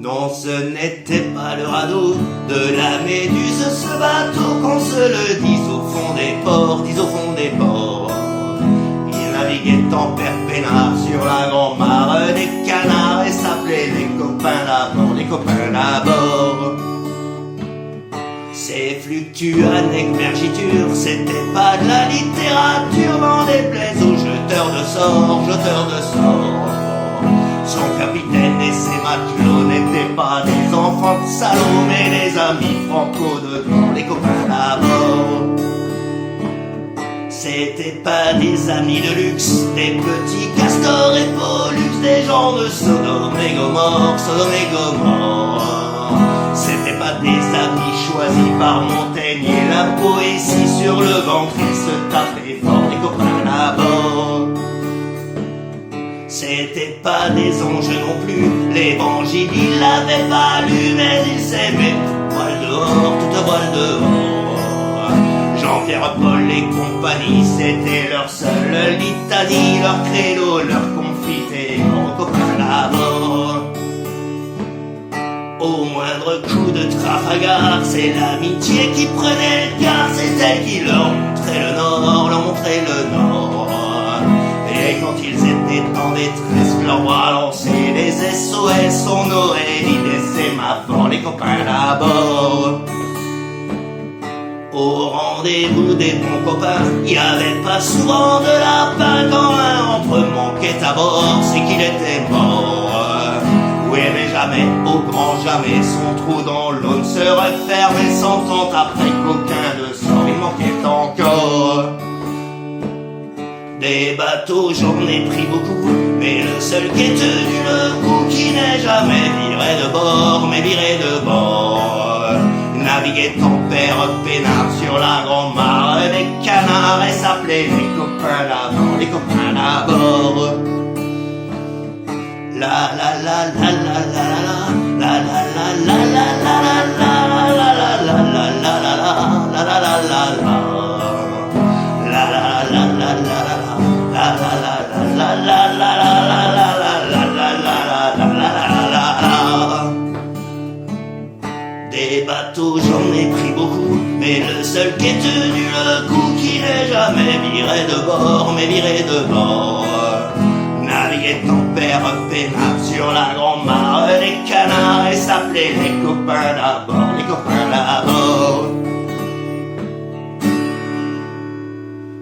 Non, ce n'était pas le radeau de la Méduse, ce bateau qu'on se le dise au fond des ports, dis au fond des ports. Il naviguait en père peinard sur la grand-mare des canards et s'appelait les copains d'abord, les copains d'abord. Ces fluctuanes et mergitures, c'était pas de la littérature, n'en déplaise aux jeteurs de sorts, jeteurs de sorts. Son capitaine et ses matelots n'étaient pas des enfants de salauds, mais des amis franco de bord, les copains d'abord. C'était pas des amis de luxe, des petits castors et pollux, des gens de Sodome et Gomorre, Sodome et Gomorre. C'était pas des amis choisis par Montaigne et la poésie sur le ventre, ils se tapaient fort, les copains d'abord. C'était pas des anges non plus, l'évangile il l'avait pas lu, mais il s'aimait toute voile dehors, toute voile dehors. Jean-Pierre, Paul et compagnie, c'était leur seule litanie, leur credo, leur confité, mon copain d'abord. Au moindre coup de Trafalgar, c'est l'amitié qui prenait le quart, c'est elle qui leur montrait le nord, leur montrait le nord. Et quand ils étaient en détresse, leur bras lançaient des SOS, on aurait dit des sémaphores, les copains d'abord. Au rendez-vous des bons copains, il n'y avait pas souvent de lapin, quand un entre eux manquait à bord, c'est qu'il était mort. Oui, mais jamais, au grand jamais, son trou dans l'eau ne se refermait 100 ans après qu'aucun de sort il manquait encore. Des bateaux, j'en ai pris beaucoup, mais le seul qui ait tenu le coup, qui n'est jamais viré de bord, mais viré de bord, naviguait en père peinard sur la grand-mare des canards et s'appelait les copains d'abord, les copains d'abord. La la la la la la la la la la la la la la la la la la la. Des bateaux, j'en ai pris beaucoup, mais le seul qui ait tenu le coup, qui n'est jamais viré de bord, mais viré de bord, naviguait en père peinard sur la grand-mare des canards et s'appelait les copains d'abord, les copains d'abord.